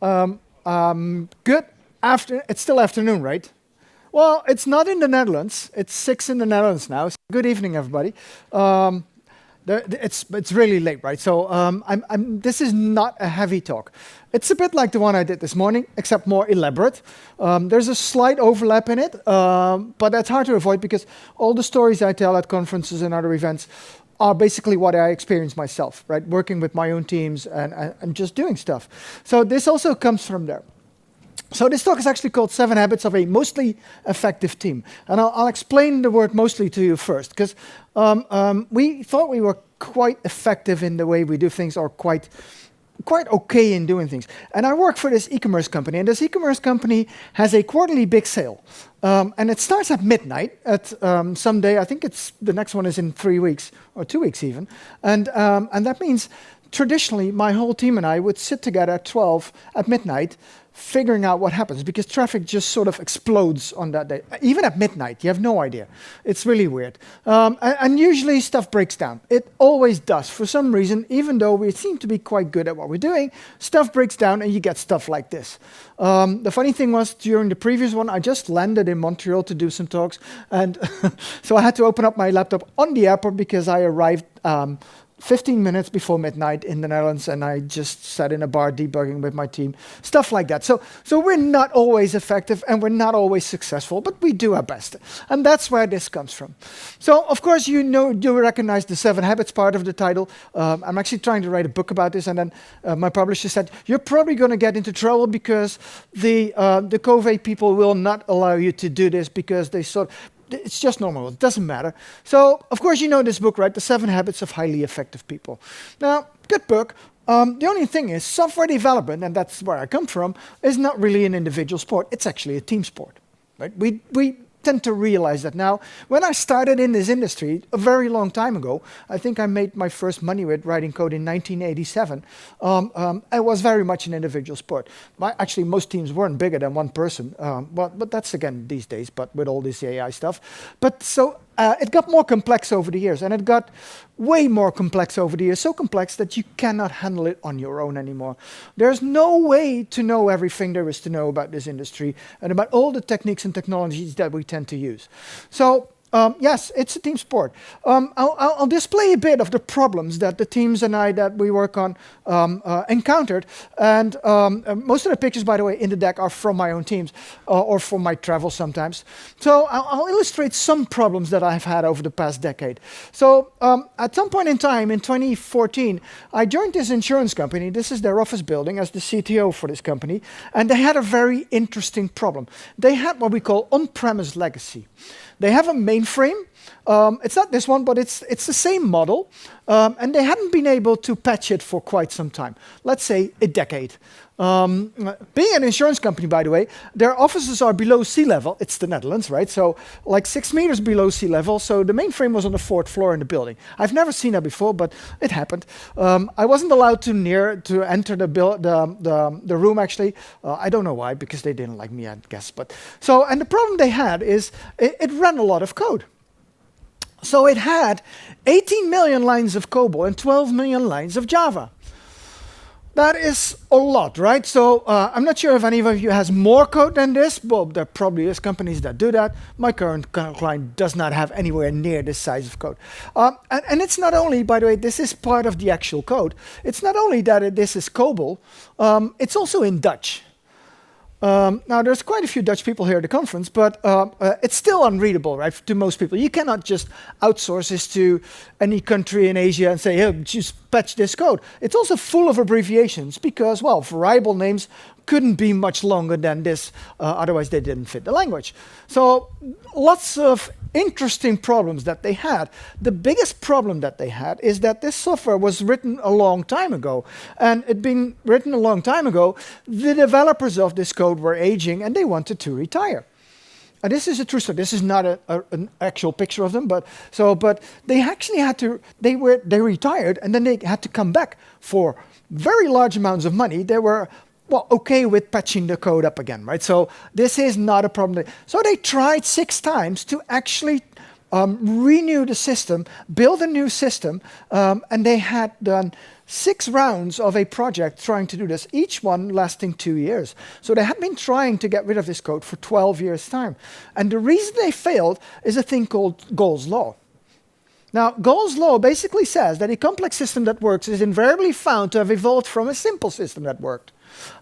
Good after. It's still afternoon, right? Well, it's not in the Netherlands. It's 6 in the Netherlands now. So good evening, everybody. It's really late, right? So this is not a heavy talk. It's a bit like the one I did this morning, except more elaborate. There's a slight overlap in it, but that's hard to avoid because all the stories I tell at conferences and other events are basically what I experience myself, right? Working with my own teams and just doing stuff. So this also comes from there. So this talk is actually called 7 Habits of a Mostly Effective Team. And I'll explain the word mostly to you first, because we thought we were quite effective in the way we do things, or quite okay in doing things. And I work for this e-commerce company, and this e-commerce company has a quarterly big sale. And it starts at midnight at some day. I think the next one is in 3 weeks, or 2 weeks even. And that means traditionally my whole team and I would sit together at 12 at midnight figuring out what happens, because traffic just sort of explodes on that day. Even at midnight, you have no idea. It's really weird. And usually stuff breaks down. It always does. For some reason, even though we seem to be quite good at what we're doing, stuff breaks down and you get stuff like this. The funny thing was, during the previous one, I just landed in Montreal to do some talks. And so I had to open up my laptop on the airport because I arrived 15 minutes before midnight in the Netherlands, and I just sat in a bar debugging with my team, stuff like that. So we're not always effective and we're not always successful, but we do our best. And that's where this comes from. So, of course, you recognize the 7 Habits part of the title. I'm actually trying to write a book about this, and then my publisher said, you're probably going to get into trouble because the Covey people will not allow you to do this because it's just normal. It doesn't matter. So, of course, you know this book, right? The 7 Habits of Highly Effective People. Now, good book. The only thing is, software development, and that's where I come from, is not really an individual sport. It's actually a team sport, right? We tend to realize that now. When I started in this industry a very long time ago, I think I made my first money with writing code in 1987. It was very much an individual sport. Actually, most teams weren't bigger than one person, but that's again these days, but with all this AI stuff. But so it got more complex over the years, and it got way more complex over the years, so complex that you cannot handle it on your own anymore. There's no way to know everything there is to know about this industry and about all the techniques and technologies that we tend to use. So yes, it's a team sport. I'll display a bit of the problems that the teams and I that we work on encountered. And most of the pictures, by the way, in the deck are from my own teams or from my travels sometimes. So I'll illustrate some problems that I've had over the past decade. So at some point in time, in 2014, I joined this insurance company. This is their office building as the CTO for this company. And they had a very interesting problem. They had what we call on-premise legacy. They have a mainframe. It's not this one, but it's the same model. And they hadn't been able to patch it for quite some time. Let's say a decade. Being an insurance company, by the way, their offices are below sea level. It's the Netherlands, right? So like 6 meters below sea level. So the mainframe was on the 4th floor in the building. I've never seen that before, but it happened. I wasn't allowed to enter the room, actually. I don't know why, because they didn't like me, I guess. And the problem they had is it ran a lot of code. So it had 18 million lines of COBOL and 12 million lines of Java. That is a lot, right? So I'm not sure if any of you has more code than this. Well, there probably is companies that do that. My current client does not have anywhere near this size of code. And it's not only, by the way, this is part of the actual code. It's not only that this is COBOL, it's also in Dutch. Now, there's quite a few Dutch people here at the conference, but it's still unreadable, right, to most people. You cannot just outsource this to any country in Asia and say, hey, just patch this code. It's also full of abbreviations because, well, variable names couldn't be much longer than this, otherwise they didn't fit the language. So lots of interesting problems that they had. The biggest problem that they had is that this software was written a long time ago. And it being written a long time ago, the developers of this code were aging and they wanted to retire. And this is a true story. This is not an actual picture of them, but they actually had to, they retired and then they had to come back for very large amounts of money. They were okay with patching the code up again, right? So this is not a problem. So they tried 6 times to actually renew the system, build a new system, and they had done 6 rounds of a project trying to do this, each one lasting 2 years. So they had been trying to get rid of this code for 12 years' time. And the reason they failed is a thing called Gall's law. Now, Gall's law basically says that a complex system that works is invariably found to have evolved from a simple system that worked.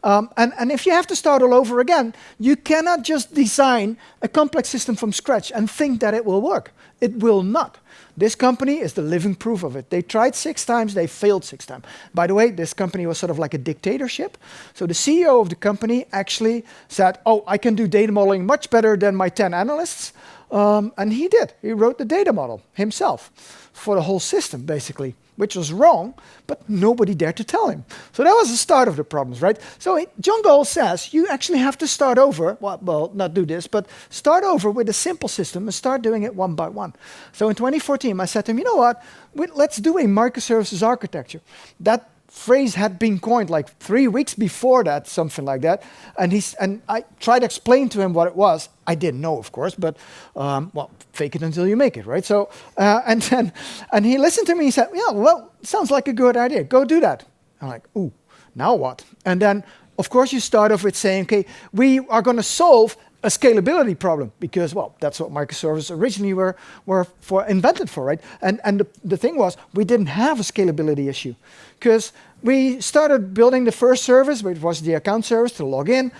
And if you have to start all over again, you cannot just design a complex system from scratch and think that it will work. It will not. This company is the living proof of it. They tried 6 times, they failed 6 times. By the way, this company was sort of like a dictatorship. So the CEO of the company actually said, oh, I can do data modeling much better than my 10 analysts. And he did. He wrote the data model himself for the whole system, basically, which was wrong, but nobody dared to tell him. So that was the start of the problems, right? So John Gall says you actually have to start over, well, not do this, but start over with a simple system and start doing it one by one. So in 2014, I said to him, you know what, let's do a microservices architecture. That phrase had been coined like 3 weeks before that, something like that. And I tried to explain to him what it was. I didn't know, of course, but well, fake it until you make it, right? So and he listened to me. He said, "Yeah, well, sounds like a good idea. Go do that." I'm like, "Ooh, now what?" And then, of course, you start off with saying, "Okay, we are going to solve a scalability problem because, well, that's what microservices originally were invented for, right?" And the thing was, we didn't have a scalability issue because we started building the first service, which was the account service to log in.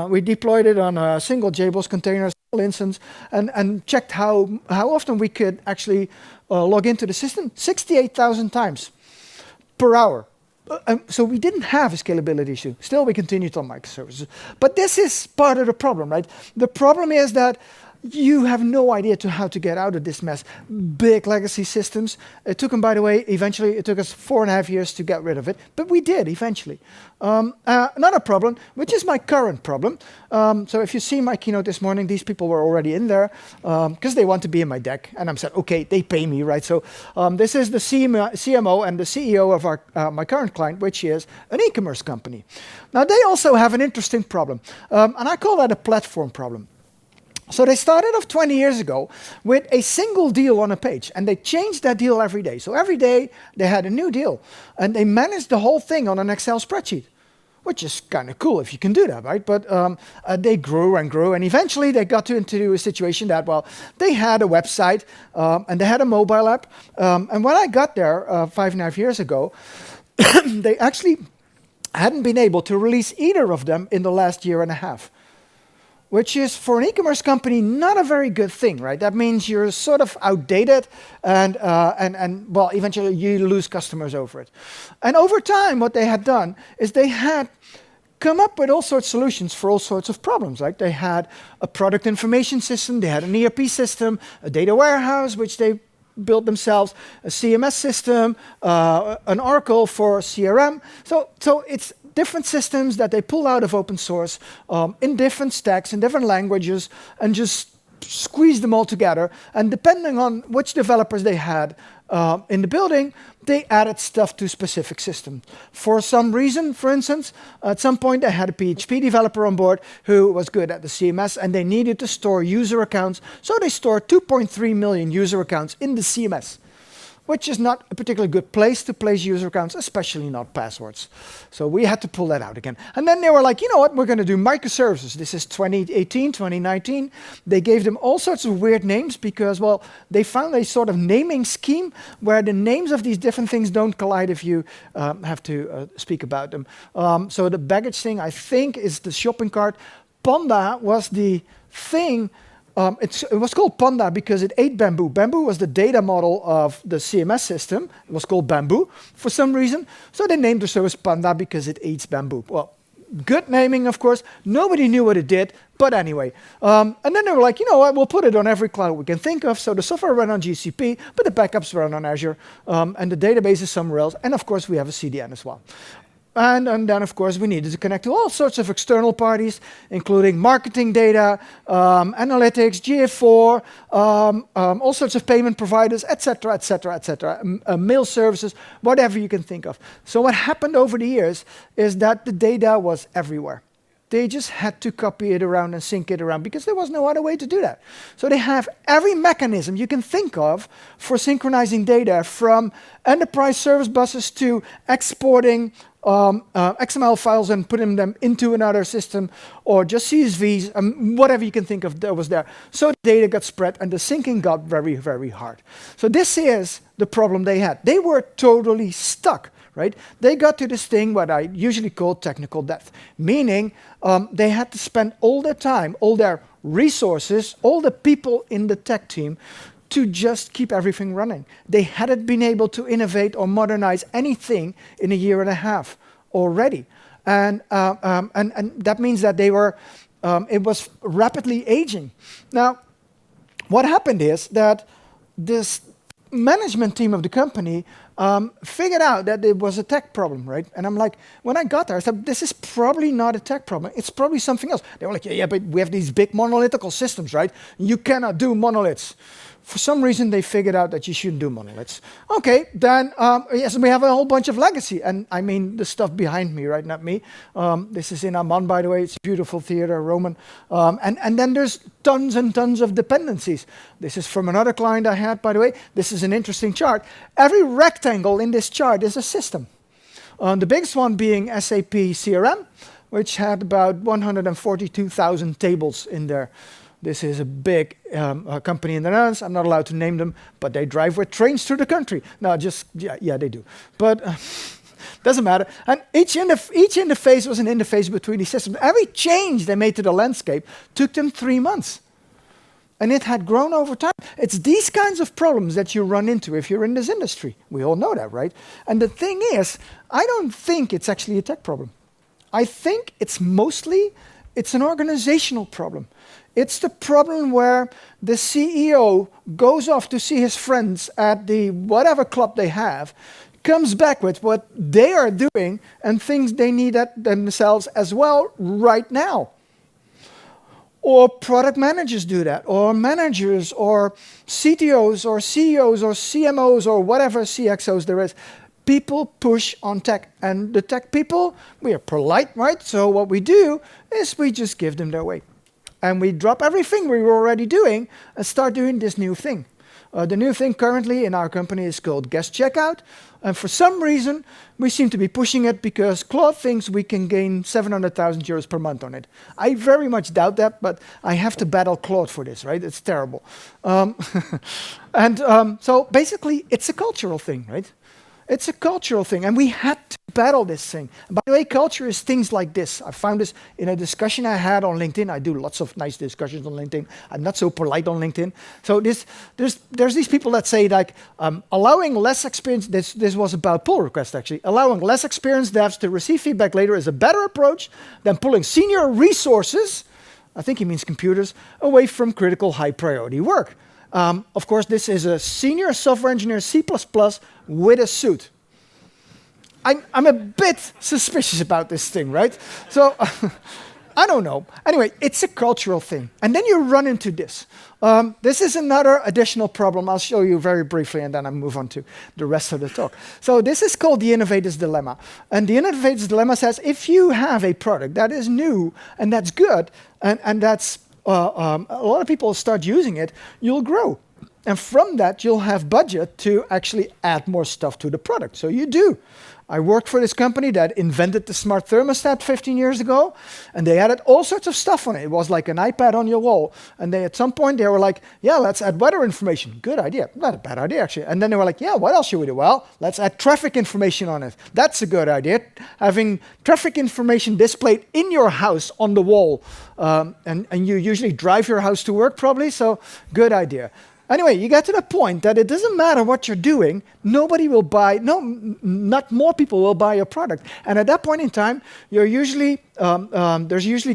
We deployed it on a single JBoss container, single instance, and checked how often we could actually log into the system, 68,000 times per hour. So we didn't have a scalability issue. Still, we continued on microservices. But this is part of the problem, right? The problem is that you have no idea how to get out of this mess. Big legacy systems. It took them, by the way, eventually, it took us 4.5 years to get rid of it. But we did, eventually. Another problem, which is my current problem. So if you see my keynote this morning, these people were already in there because they want to be in my deck. And I said, okay, they pay me, right? So this is the CMO and the CEO of my current client, which is an e-commerce company. Now, they also have an interesting problem. And I call that a platform problem. So they started off 20 years ago with a single deal on a page, and they changed that deal every day. So every day they had a new deal, and they managed the whole thing on an Excel spreadsheet, which is kind of cool if you can do that, right? But they grew and grew, and eventually they got into a situation that, well, they had a website, and they had a mobile app. And when I got there 5.5 years ago, they actually hadn't been able to release either of them in the last 1.5 years. Which is, for an e-commerce company, not a very good thing, right? That means you're sort of outdated, and well, eventually you lose customers over it. And over time, what they had done is they had come up with all sorts of solutions for all sorts of problems, right? They had a product information system, they had an ERP system, a data warehouse, which they built themselves, a CMS system, an Oracle for CRM. So it's different systems that they pull out of open source in different stacks, in different languages, and just squeeze them all together. And depending on which developers they had in the building, they added stuff to specific systems. For some reason, for instance, at some point they had a PHP developer on board who was good at the CMS, and they needed to store user accounts. So they stored 2.3 million user accounts in the CMS, which is not a particularly good place to place user accounts, especially not passwords. So we had to pull that out again. And then they were like, you know what, we're going to do microservices. This is 2018, 2019. They gave them all sorts of weird names because, well, they found a sort of naming scheme where the names of these different things don't collide if you have to speak about them. So the baggage thing, I think, is the shopping cart. Panda was the thing. It was called Panda because it ate Bamboo. Bamboo was the data model of the CMS system. It was called Bamboo for some reason. So they named the service Panda because it eats bamboo. Well, good naming, of course. Nobody knew what it did, but anyway. And then they were like, you know what, we'll put it on every cloud we can think of. So the software ran on GCP, but the backups run on Azure, and the database is somewhere else. And of course, we have a CDN as well. And then, of course, we needed to connect to all sorts of external parties, including marketing data, analytics, GA4, all sorts of payment providers, etc., etc., etc., mail services, whatever you can think of. So what happened over the years is that the data was everywhere. They just had to copy it around and sync it around because there was no other way to do that. So they have every mechanism you can think of for synchronizing data, from enterprise service buses to exporting XML files and putting them into another system, or just CSVs, whatever you can think of that was there. So the data got spread and the syncing got very, very hard. So this is the problem they had. They were totally stuck. Right? They got to this thing what I usually call technical death, meaning they had to spend all their time, all their resources, all the people in the tech team to just keep everything running. They hadn't been able to innovate or modernize anything in a year and a half already. And that means that they were, it was rapidly aging. Now, what happened is that this management team of the company figured out that it was a tech problem, right? And I'm like, when I got there, I thought, this is probably not a tech problem. It's probably something else. They were like, yeah, but we have these big monolithical systems, right? You cannot do monoliths. For some reason, they figured out that you shouldn't do monoliths. Okay, then, yes, we have a whole bunch of legacy. And I mean, the stuff behind me, right? Not me. This is in Amman, by the way. It's a beautiful theater, Roman. And then there's tons and tons of dependencies. This is from another client I had, by the way. This is an interesting chart. Every rectangle in this chart is a system. The biggest one being SAP CRM, which had about 142,000 tables in there. This is a big company in the Netherlands. I'm not allowed to name them, but they drive with trains through the country. No, just, yeah, they do. But doesn't matter. And each interface was an interface between these systems. Every change they made to the landscape took them 3 months. And it had grown over time. It's these kinds of problems that you run into if you're in this industry. We all know that, right? And the thing is, I don't think it's actually a tech problem. I think it's an organizational problem. It's the problem where the CEO goes off to see his friends at the whatever club they have, comes back with what they are doing and thinks they need that themselves as well right now. Or product managers do that, or managers, or CTOs, or CEOs, or CMOs, or whatever CXOs there is. People push on tech, and the tech people, we are polite, right? So what we do is we just give them their way. And we drop everything we were already doing and start doing this new thing. The new thing currently in our company is called guest checkout. And for some reason, we seem to be pushing it because Claude thinks we can gain 700,000 euros per month on it. I very much doubt that, but I have to battle Claude for this, right? It's terrible. So basically, it's a cultural thing, right? It's a cultural thing, and we had to battle this thing. And by the way, culture is things like this. I found this in a discussion I had on LinkedIn. I do lots of nice discussions on LinkedIn. I'm not so polite on LinkedIn. So there's these people that say, like, allowing less experienced, this was about pull request actually, allowing less experienced devs to receive feedback later is a better approach than pulling senior resources, I think he means computers, away from critical high priority work. Of course, this is a senior software engineer C++ with a suit. I'm a bit suspicious about this thing, right? So I don't know. Anyway, it's a cultural thing. And then you run into this. This is another additional problem. I'll show you very briefly, and then I'll move on to the rest of the talk. So this is called the innovator's dilemma. And the innovator's dilemma says, if you have a product that is new and that's good, and that's a lot of people start using it, you'll grow. And from that, you'll have budget to actually add more stuff to the product. So you do. I worked for this company that invented the smart thermostat 15 years ago, and they added all sorts of stuff on it. It was like an iPad on your wall. And at some point, they were like, yeah, let's add weather information. Good idea. Not a bad idea, actually. And then they were like, yeah, what else should we do? Well, let's add traffic information on it. That's a good idea. Having traffic information displayed in your house on the wall. And you usually drive your house to work, probably, so good idea. Anyway, you get to the point that it doesn't matter what you're doing, nobody will buy, not more people will buy your product. And at that point in time, there's usually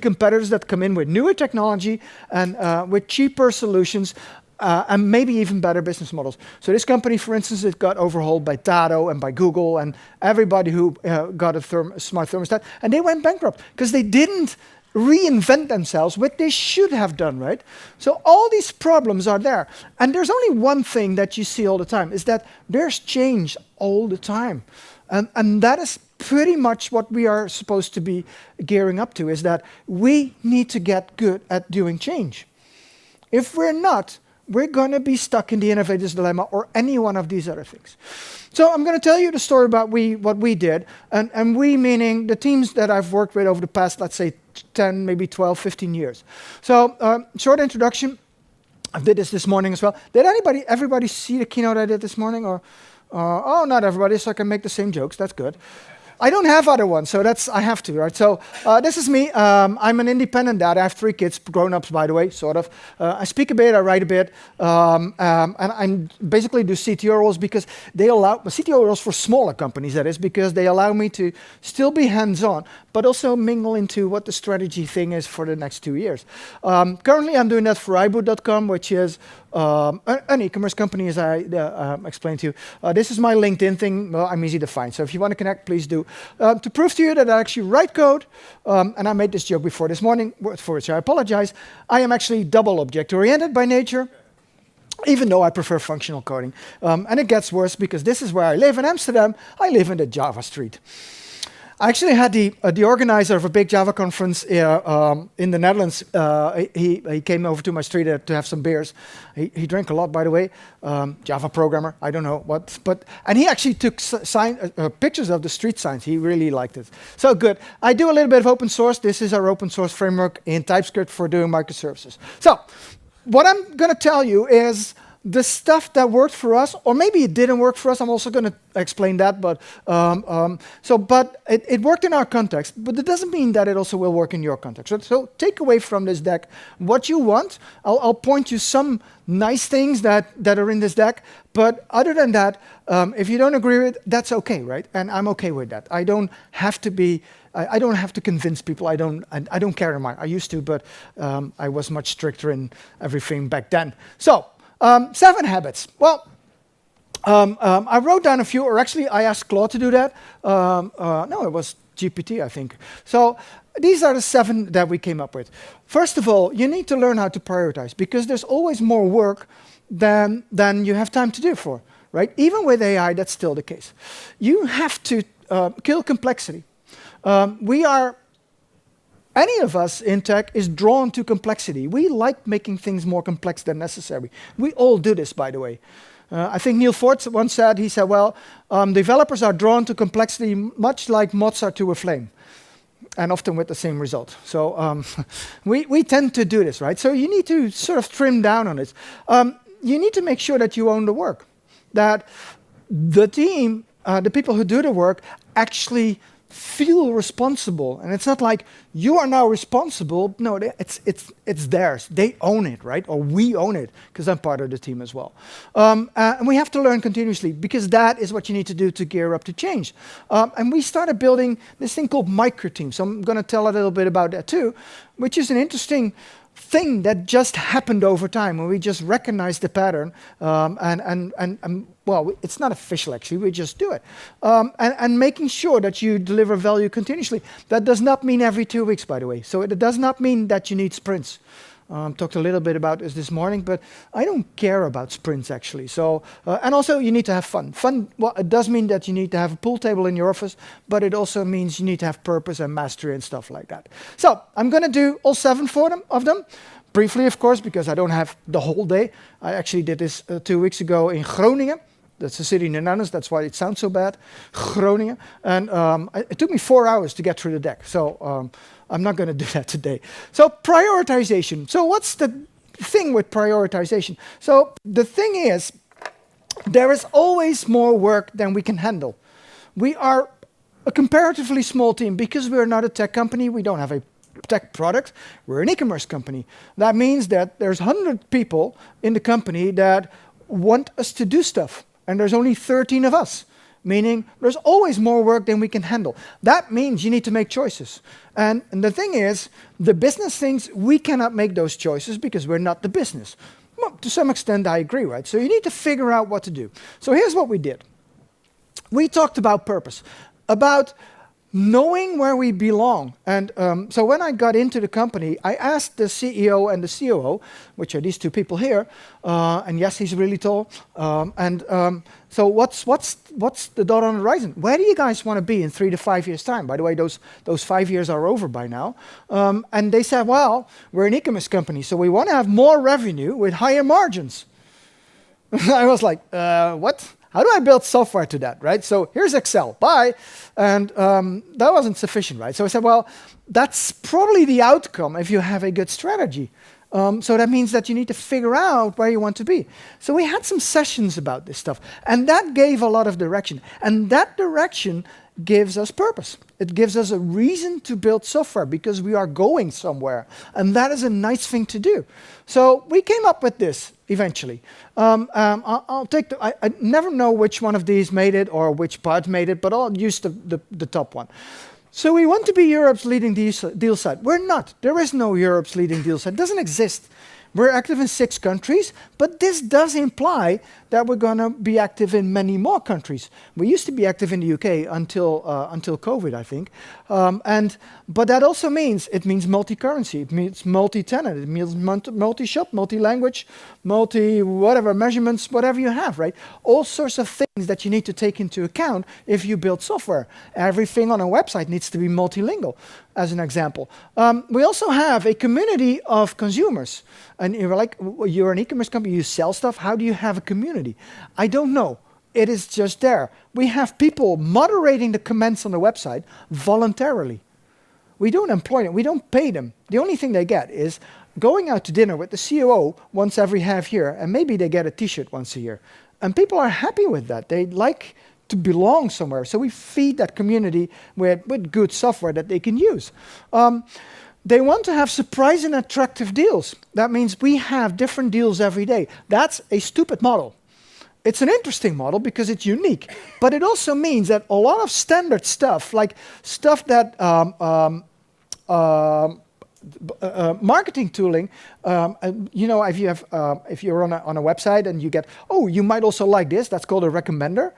competitors that come in with newer technology and with cheaper solutions, and maybe even better business models. So this company, for instance, it got overhauled by Tado and by Google and everybody who got a smart thermostat, and they went bankrupt because they didn't reinvent themselves, what they should have done, right? So all these problems are there. And there's only one thing that you see all the time, is that there's change all the time. And that is pretty much what we are supposed to be gearing up to, is that we need to get good at doing change. If we're not, we're going to be stuck in the innovator's dilemma or any one of these other things. So I'm going to tell you the story about what we did, and we meaning the teams that I've worked with over the past, let's say, 10, maybe 12, 15 years. So short introduction. I did this morning as well. Did everybody see the keynote I did this morning? Or oh, not everybody, so I can make the same jokes. That's good. I don't have other ones, so I have to, right? So this is me. I'm an independent dad. I have 3 kids, grown-ups, by the way, sort of. I speak a bit, I write a bit, and I basically do CTO roles because they allow, CTO roles for smaller companies, that is, because they allow me to still be hands-on, but also mingle into what the strategy thing is for the next 2 years. Currently, I'm doing that for iBOOD.com, which is an e-commerce company, as I explained to you. This is my LinkedIn thing. Well, I'm easy to find, so if you want to connect, please do. To prove to you that I actually write code, and I made this joke before this morning, for which I apologize, I am actually double object-oriented by nature, even though I prefer functional coding. And it gets worse because this is where I live in Amsterdam. I live in the Java street. I actually had the organizer of a big Java conference in the Netherlands. He came over to my street to have some beers. He drank a lot, by the way. Java programmer, I don't know what, and he actually took pictures of the street signs. He really liked it. So good. I do a little bit of open source. This is our open source framework in TypeScript for doing microservices. So what I'm going to tell you is the stuff that worked for us, or maybe it didn't work for us. I'm also going to explain that, but it worked in our context, but it doesn't mean that it also will work in your context. So take away from this deck what you want. I'll point you some nice things that are in this deck, but other than that, if you don't agree with it, that's okay, right? And I'm okay with that. I don't have to be. I don't have to convince people. I don't care anymore. I used to, but I was much stricter in everything back then. So. 7 habits. Well, I wrote down a few, or actually I asked Claude to do that. No, it was GPT, I think. So these are the 7 that we came up with. First of all, you need to learn how to prioritize, because there's always more work than you have time to do for, right? Even with AI, that's still the case. You have to kill complexity. Any of us in tech is drawn to complexity. We like making things more complex than necessary. We all do this, by the way. I think Neil Ford once said, well, developers are drawn to complexity much like moths are to a flame, and often with the same result. So we tend to do this, right? So you need to sort of trim down on it. You need to make sure that you own the work, that the team, the people who do the work, actually feel responsible. And it's not like you are now responsible. No, it's theirs. They own it, right? Or we own it, because I'm part of the team as well. And we have to learn continuously, because that is what you need to do to gear up to change. And we started building this thing called Microteams. So I'm going to tell a little bit about that too, which is an interesting thing that just happened over time, when we just recognized the pattern, well, it's not official actually, we just do it. And making sure that you deliver value continuously. That does not mean every 2 weeks, by the way. So it does not mean that you need sprints. Talked a little bit about this morning, but I don't care about sprints actually. So, and also you need to have fun. Fun, well, it does mean that you need to have a pool table in your office, but it also means you need to have purpose and mastery and stuff like that. So I'm going to do all 7 of them. Briefly, of course, because I don't have the whole day. I actually did this 2 weeks ago in Groningen. That's a city in the Netherlands, that's why it sounds so bad, Groningen. And it took me 4 hours to get through the deck. So I'm not going to do that today. So prioritization. So what's the thing with prioritization? So the thing is, there is always more work than we can handle. We are a comparatively small team because we're not a tech company. We don't have a tech product. We're an e-commerce company. That means that there's 100 people in the company that want us to do stuff. And there's only 13 of us. Meaning there's always more work than we can handle. That means you need to make choices. And the thing is, the business things, we cannot make those choices because we're not the business. Well, to some extent, I agree, right? So you need to figure out what to do. So here's what we did. We talked about purpose, about knowing where we belong. And so when I got into the company, I asked the CEO and the COO, which are these two people here, and yes, he's really tall. So what's the dot on the horizon? Where do you guys want to be in 3 to 5 years' time? By the way, those 5 years are over by now. And they said, well, we're an e-commerce company, so we want to have more revenue with higher margins. I was like, what? How do I build software to that, right? So here's Excel, bye. And that wasn't sufficient, right? So I said, well, that's probably the outcome if you have a good strategy. So that means that you need to figure out where you want to be. So we had some sessions about this stuff, and that gave a lot of direction. And that direction gives us purpose. It gives us a reason to build software because we are going somewhere. And that is a nice thing to do. So we came up with this eventually. I'll take I never know which one of these made it or which part made it, but I'll use the top one. So we want to be Europe's leading deal site. We're not. There is no Europe's leading deal site. It doesn't exist. We're active in 6 countries, but this does imply that we're going to be active in many more countries. We used to be active in the UK until COVID, I think. But that also means, it means multi-currency, it means multi-tenant, it means multi-shop, multi-language, multi-whatever, measurements, whatever you have, right? All sorts of things that you need to take into account if you build software. Everything on a website needs to be multilingual, as an example. We also have a community of consumers. And you're like, you're an e-commerce company, you sell stuff, how do you have a community? I don't know. It is just there. We have people moderating the comments on the website voluntarily. We don't employ them, we don't pay them. The only thing they get is going out to dinner with the COO once every half year, and maybe they get a t-shirt once a year. And people are happy with that. They like to belong somewhere. So we feed that community with good software that they can use. They want to have surprise and attractive deals. That means we have different deals every day. That's a stupid model. It's an interesting model because it's unique, but it also means that a lot of standard stuff, like stuff that marketing tooling, you know, if you're on a website and you get, oh, you might also like this, that's called a recommender.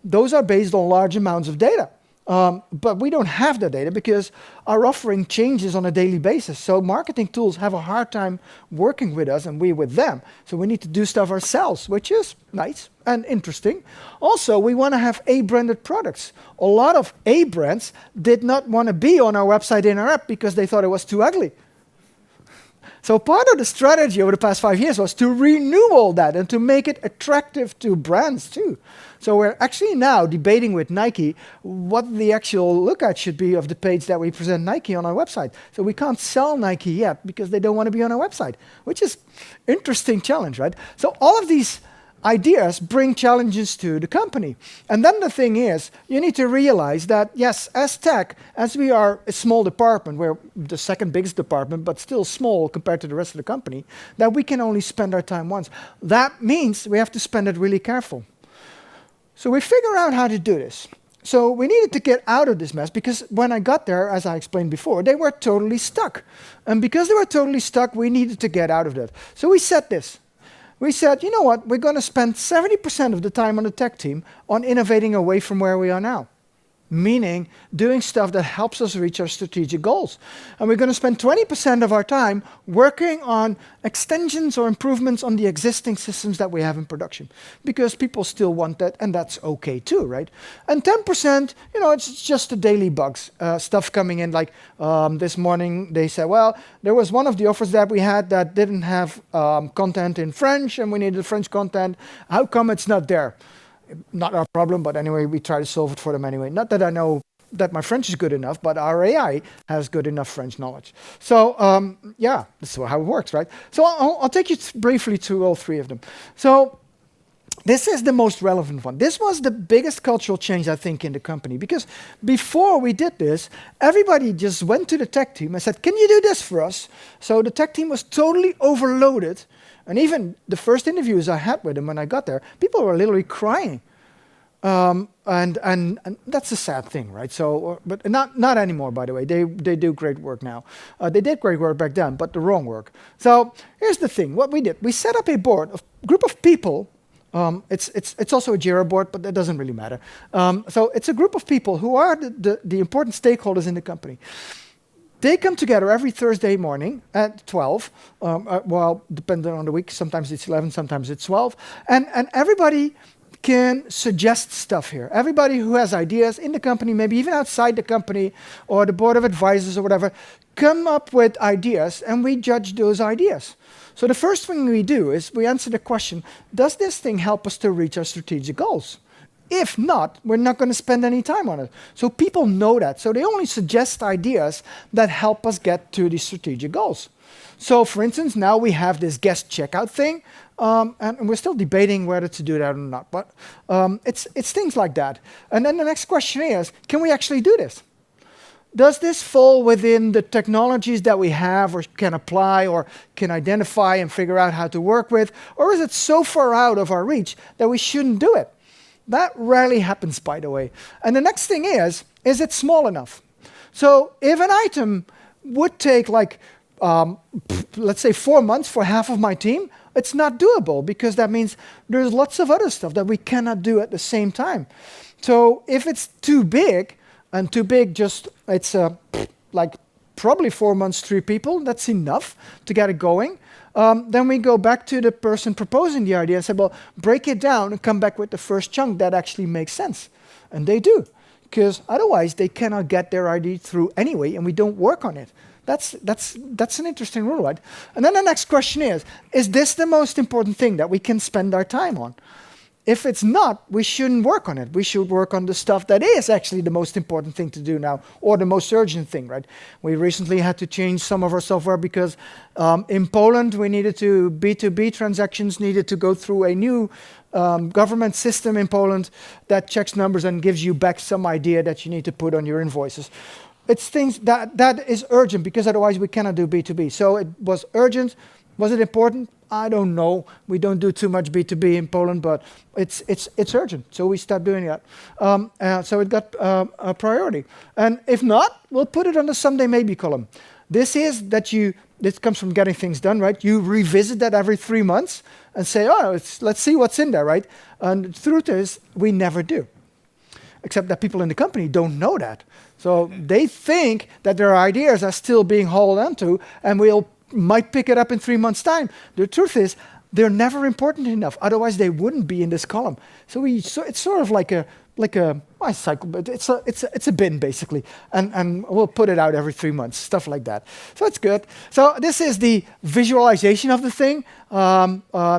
Those are based on large amounts of data. But we don't have the data because our offering changes on a daily basis. So marketing tools have a hard time working with us and we with them. So we need to do stuff ourselves, which is nice and interesting. Also, we want to have A-branded products. A lot of A brands did not want to be on our website in our app because they thought it was too ugly. So part of the strategy over the past 5 years was to renew all that and to make it attractive to brands too. So we're actually now debating with Nike what the actual lookout should be of the page that we present Nike on our website. So we can't sell Nike yet because they don't want to be on our website, which is an interesting challenge, right? So all of these ideas bring challenges to the company. And then the thing is, you need to realize that, yes, as tech, as we are a small department, we're the second biggest department, but still small compared to the rest of the company, that we can only spend our time once. That means we have to spend it really careful. So we figure out how to do this. So we needed to get out of this mess because when I got there, as I explained before, they were totally stuck. And because they were totally stuck, we needed to get out of that. So we said this. We said, you know what, we're going to spend 70% of the time on the tech team on innovating away from where we are now. Meaning doing stuff that helps us reach our strategic goals. And we're going to spend 20% of our time working on extensions or improvements on the existing systems that we have in production. Because people still want that, and that's okay too, right? And 10%, you know, it's just the daily bugs. Stuff coming in, like this morning they said, well, there was one of the offers that we had that didn't have content in French, and we needed French content. How come it's not there? Not our problem, but anyway, we try to solve it for them anyway. Not that I know that my French is good enough, but our AI has good enough French knowledge. So yeah, this is how it works, right? So I'll take you briefly through all 3 of them. So this is the most relevant one. This was the biggest cultural change, I think, in the company. Because before we did this, everybody just went to the tech team and said, can you do this for us? So the tech team was totally overloaded. And even the first interviews I had with them when I got there, people were literally crying. And that's a sad thing, right? So, but not anymore, by the way. They do great work now. They did great work back then, but the wrong work. So here's the thing. What we did, we set up a board, a group of people It's also a Jira board, but that doesn't really matter. So it's a group of people who are the important stakeholders in the company. They come together every Thursday morning at 12. Well, depending on the week, sometimes it's 11, sometimes it's 12. And everybody can suggest stuff here. Everybody who has ideas in the company, maybe even outside the company, or the board of advisors or whatever, come up with ideas, and we judge those ideas. So the first thing we do is we answer the question, does this thing help us to reach our strategic goals? If not, we're not going to spend any time on it. So people know that. So they only suggest ideas that help us get to the strategic goals. So for instance, now we have this guest checkout thing, and we're still debating whether to do that or not. But it's things like that. And then the next question is, can we actually do this? Does this fall within the technologies that we have or can apply or can identify and figure out how to work with? Or is it so far out of our reach that we shouldn't do it? That rarely happens, by the way. And the next thing is it small enough? So if an item would take like, let's say 4 months for half of my team, it's not doable because that means there's lots of other stuff that we cannot do at the same time. So if it's too big, and too big, just it's like probably 4 months, 3 people. That's enough to get it going. Then we go back to the person proposing the idea and say, well, break it down and come back with the first chunk that actually makes sense. And they do, because otherwise they cannot get their idea through anyway, and we don't work on it. That's an interesting rule, right? And then the next question is this the most important thing that we can spend our time on? If it's not, we shouldn't work on it. We should work on the stuff that is actually the most important thing to do now, or the most urgent thing, right? We recently had to change some of our software because in Poland, we needed to, B2B transactions needed to go through a new government system in Poland that checks numbers and gives you back some idea that you need to put on your invoices. It's things that is urgent because otherwise we cannot do B2B. So it was urgent. Was it important? I don't know. We don't do too much B2B in Poland, but it's urgent. So we start doing that. So it got a priority. And if not, we'll put it on the someday maybe column. This comes from getting things done, right? You revisit that every 3 months and say, oh, let's see what's in there, right? And the truth is, we never do. Except that people in the company don't know that. So they think that their ideas are still being hauled onto, and might pick it up in 3 months' time. The truth is, they're never important enough. Otherwise, they wouldn't be in this column. So it's sort of like a cycle, but it's a bin basically, and we'll put it out every 3 months, stuff like that. So it's good. So this is the visualization of the thing.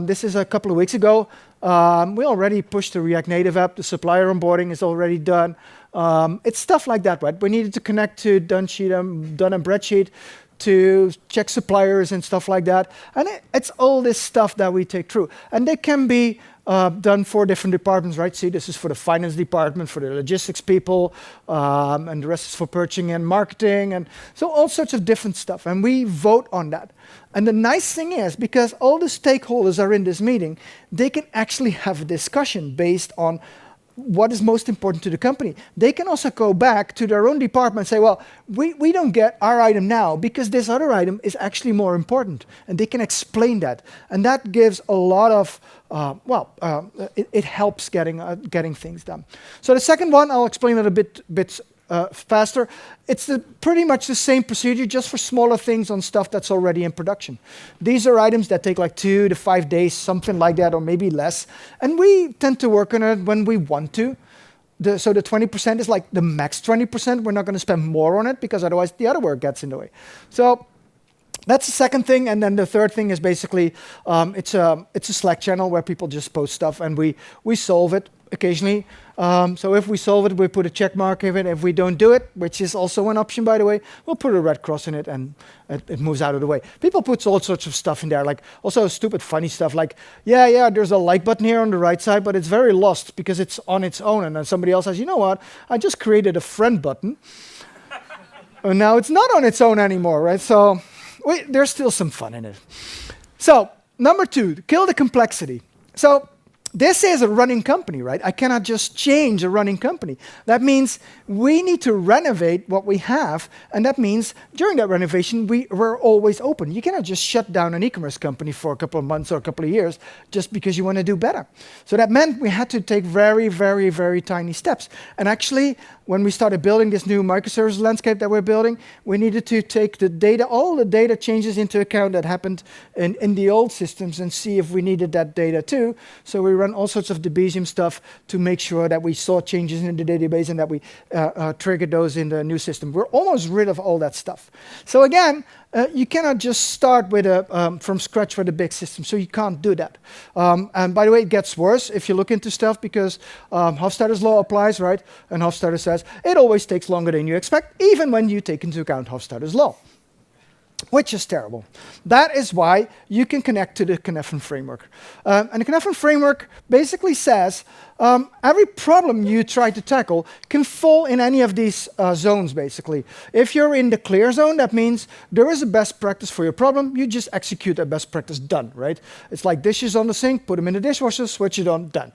This is a couple of weeks ago. We already pushed the React Native app. The supplier onboarding is already done. It's stuff like that, right? We needed to connect to Dun and Breadsheet to check suppliers and stuff like that. And it's all this stuff that we take through. And they can be done for different departments, right? See, this is for the finance department, for the logistics people, and the rest is for purchasing and marketing, and so all sorts of different stuff. And we vote on that. And the nice thing is, because all the stakeholders are in this meeting, they can actually have a discussion based on what is most important to the company. They can also go back to their own department and say, well, we don't get our item now because this other item is actually more important. And they can explain that. And that gives a lot of, it helps getting things done. So the second one, I'll explain it a bit faster. It's pretty much the same procedure, just for smaller things on stuff that's already in production. These are items that take like 2 to 5 days, something like that, or maybe less. And we tend to work on it when we want to. So the 20% is like the max 20%. We're not going to spend more on it because otherwise the other work gets in the way. So that's the second thing. And then the third thing is basically it's a Slack channel where people just post stuff, and we solve it occasionally. So if we solve it, we put a check mark in it. If we don't do it, which is also an option, by the way, we'll put a red cross in it, and it moves out of the way. People put all sorts of stuff in there, like also stupid funny stuff like, yeah, there's a like button here on the right side, but it's very lost because it's on its own. And then somebody else says, you know what, I just created a friend button. And now it's not on its own anymore, right? So there's still some fun in it. So number 2, kill the complexity. So This is a running company, right? I cannot just change a running company. That means we need to renovate what we have, and that means during that renovation, we're always open. You cannot just shut down an e-commerce company for a couple of months or a couple of years just because you want to do better. So that meant we had to take very, very, very tiny steps. And actually, when we started building this new microservice landscape that we're building, we needed to take the data, all the data changes into account that happened in the old systems and see if we needed that data too. So we run all sorts of Debezium stuff to make sure that we saw changes in the database and that we triggered those in the new system. We're almost rid of all that stuff. So again, you cannot just start with from scratch with a big system, so you can't do that. And by the way, it gets worse if you look into stuff because Hofstadter's law applies, right? And Hofstadter says it always takes longer than you expect, even when you take into account Hofstadter's law, which is terrible. That is why you can connect to the Cynefin framework. And the Cynefin framework basically says every problem you try to tackle can fall in any of these zones, basically. If you're in the clear zone, that means there is a best practice for your problem. You just execute a best practice, done, right? It's like dishes on the sink, put them in the dishwasher, switch it on, done.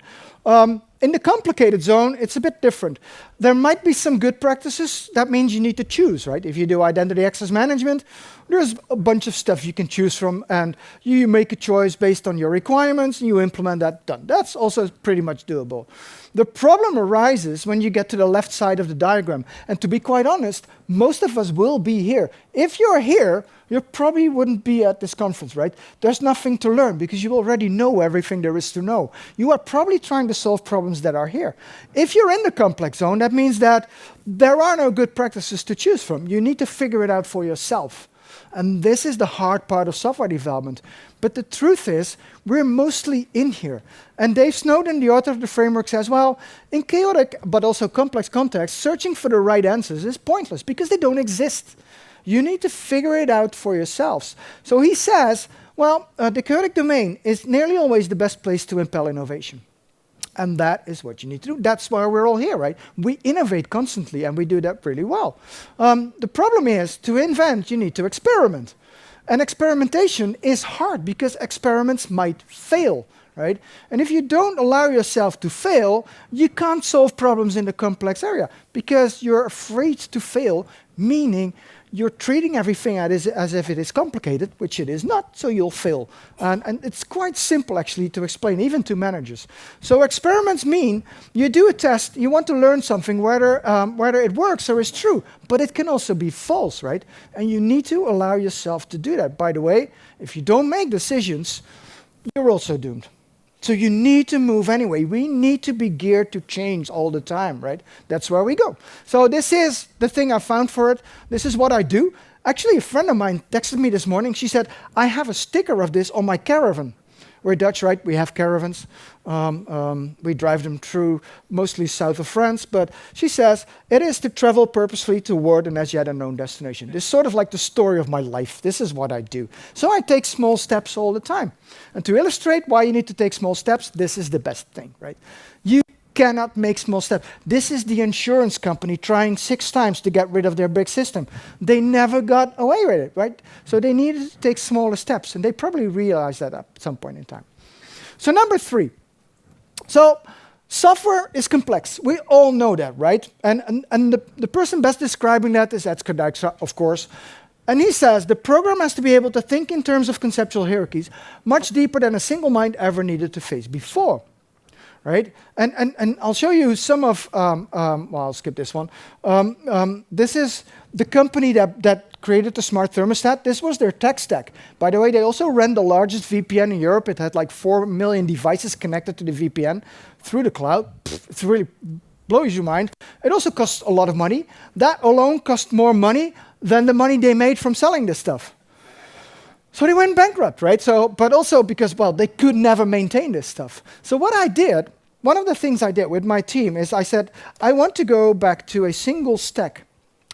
In the complicated zone, it's a bit different. There might be some good practices. That means you need to choose, right? If you do identity access management, there's a bunch of stuff you can choose from, and you make a choice based on your requirements, and you implement that, done. That's also pretty much doable. The problem arises when you get to the left side of the diagram. And to be quite honest, most of us will be here. If you're here, you probably wouldn't be at this conference, right? There's nothing to learn because you already know everything there is to know. You are probably trying to solve problems that are here. If you're in the complex zone, that means that there are no good practices to choose from. You need to figure it out for yourself. And this is the hard part of software development. But the truth is, we're mostly in here. And Dave Snowden, the author of the framework, says, well, in chaotic but also complex contexts, searching for the right answers is pointless because they don't exist. You need to figure it out for yourselves. So he says, well, the chaotic domain is nearly always the best place to impel innovation. And that is what you need to do. That's why we're all here, right? We innovate constantly, and we do that really well. The problem is, to invent, you need to experiment. And experimentation is hard because experiments might fail, right? And if you don't allow yourself to fail, you can't solve problems in the complex area because you're afraid to fail, meaning you're treating everything as if it is complicated, which it is not, so you'll fail. And it's quite simple, actually, to explain, even to managers. So experiments mean you do a test, you want to learn something, whether it works or is true, but it can also be false, right? And you need to allow yourself to do that. By the way, if you don't make decisions, you're also doomed. So you need to move anyway. We need to be geared to change all the time, right? That's where we go. So this is the thing I found for it. This is what I do. Actually, a friend of mine texted me this morning. She said, I have a sticker of this on my caravan. We're Dutch, right? We have caravans. We drive them through mostly south of France. But she says, it is to travel purposefully toward an as yet unknown destination. This is sort of like the story of my life. This is what I do. So I take small steps all the time. And to illustrate why you need to take small steps, this is the best thing, right? You cannot make small steps. This is the insurance company trying 6 times to get rid of their big system. They never got away with it, right? So they needed to take smaller steps, and they probably realized that at some point in time. So number 3. So software is complex. We all know that, right? And the person best describing that is Edgar Dijkstra, of course. And he says, the program has to be able to think in terms of conceptual hierarchies much deeper than a single mind ever needed to face before. Right? And I'll show you some of, well, I'll skip this one. This is the company that created the smart thermostat. This was their tech stack. By the way, they also ran the largest VPN in Europe. It had like 4 million devices connected to the VPN through the cloud. It really blows your mind. It also costs a lot of money. That alone cost more money than the money they made from selling this stuff. So they went bankrupt, right? So, but also because, well, they could never maintain this stuff. So what I did, one of the things I did with my team is I said, I want to go back to a single stack.